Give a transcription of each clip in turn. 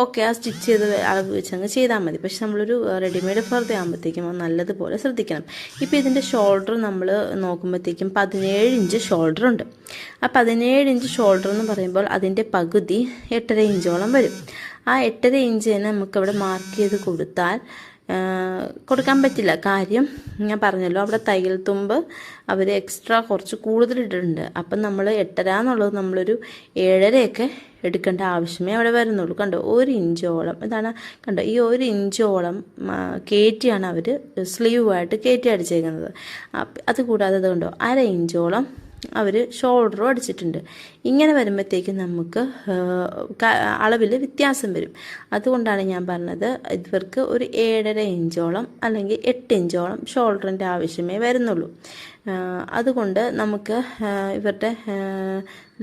Okay ആ stitch ചെയ്ത് അളവ് വെച്ച് അങ്ങ് ചെയ്താൽ മതി. പക്ഷെ നമ്മളൊരു റെഡിമെയ്ഡ് ഫർദ ആകുമ്പോഴത്തേക്കും അത് നല്ലതുപോലെ ശ്രദ്ധിക്കണം. ഇപ്പോൾ ഇതിൻ്റെ ഷോൾഡർ നമ്മൾ നോക്കുമ്പോഴത്തേക്കും 17 ഇഞ്ച് ഷോൾഡർ ഉണ്ട്. ആ 17 ഇഞ്ച് ഷോൾഡർ എന്ന് പറയുമ്പോൾ അതിൻ്റെ പകുതി 8.5 ഇഞ്ചോളം വരും. ആ 8.5 ഇഞ്ച് തന്നെ നമുക്കവിടെ മാർക്ക് ചെയ്ത് കൊടുക്കാൻ പറ്റില്ല. കാര്യം ഞാൻ പറഞ്ഞല്ലോ, അവിടെ തയ്യൽ തുമ്പ് അവർ എക്സ്ട്രാ കുറച്ച് കൂടുതലിട്ടിട്ടുണ്ട്. അപ്പം നമ്മൾ 8.5 എന്നുള്ളത് നമ്മളൊരു 7.5 എടുക്കേണ്ട ആവശ്യമേ അവിടെ വരുന്നുള്ളൂ. കണ്ടോ, 1 ഇഞ്ചോളം ഇതാണ്. കണ്ടോ, ഈ 1 ഇഞ്ചോളം കയറ്റിയാണ് അവർ സ്ലീവായിട്ട് കയറ്റി അടിച്ചേക്കുന്നത്. അതുകൂടാതെ കണ്ടോ 1/2 ഇഞ്ചോളം അവർ ഷോൾഡറും അടിച്ചിട്ടുണ്ട്. ഇങ്ങനെ വരുമ്പോഴത്തേക്കും നമുക്ക് അളവിൽ വ്യത്യാസം വരും. അതുകൊണ്ടാണ് ഞാൻ പറഞ്ഞത് ഇവർക്ക് ഒരു 7.5 ഇഞ്ചോളം അല്ലെങ്കിൽ 8 ഇഞ്ചോളം ഷോൾഡറിൻ്റെ ആവശ്യമേ വരുന്നുള്ളൂ. അതുകൊണ്ട് നമുക്ക് ഇവരുടെ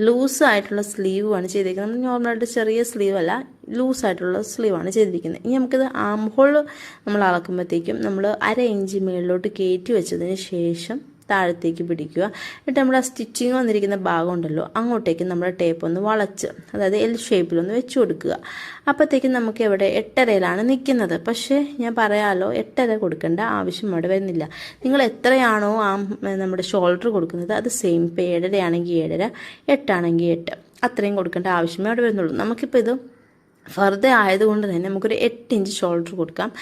ലൂസായിട്ടുള്ള സ്ലീവാണ് ചെയ്തിരിക്കുന്നത്. നോർമലായിട്ട് ചെറിയ സ്ലീവ് അല്ല, ലൂസായിട്ടുള്ള സ്ലീവാണ് ചെയ്തിരിക്കുന്നത്. ഇനി നമുക്കിത് ആം ഹോൾ നമ്മൾ അളക്കുമ്പോഴത്തേക്കും നമ്മൾ 1/2 ഇഞ്ച് മുകളിലോട്ട് കയറ്റി വെച്ചതിന് ശേഷം താഴത്തേക്ക് പിടിക്കുക. എന്നിട്ട് നമ്മൾ ആ സ്റ്റിച്ചിങ് വന്നിരിക്കുന്ന ഭാഗം ഉണ്ടല്ലോ, അങ്ങോട്ടേക്ക് നമ്മൾ ടേപ്പ് ഒന്ന് വളച്ച്, അതായത് എൽ ഷേപ്പിലൊന്ന് വെച്ച് കൊടുക്കുക. അപ്പോഴത്തേക്കും നമുക്ക് ഇവിടെ 8.5 നിൽക്കുന്നത്. പക്ഷേ ഞാൻ പറയാമല്ലോ, 8.5 കൊടുക്കേണ്ട ആവശ്യം അവിടെ വരുന്നില്ല. നിങ്ങൾ എത്രയാണോ നമ്മുടെ ഷോൾഡർ കൊടുക്കുന്നത് അത് സെയിം. ഇപ്പോൾ 7.5 ആണെങ്കിൽ 7.5, 8 ആണെങ്കിൽ 8, അത്രയും കൊടുക്കേണ്ട ആവശ്യമേ അവിടെ വരുന്നുള്ളൂ. നമുക്കിപ്പോൾ ഇത് ഫർദ ആയതുകൊണ്ട് തന്നെ നമുക്കൊരു 8 ഇഞ്ച് ഷോൾഡർ കൊടുക്കാം.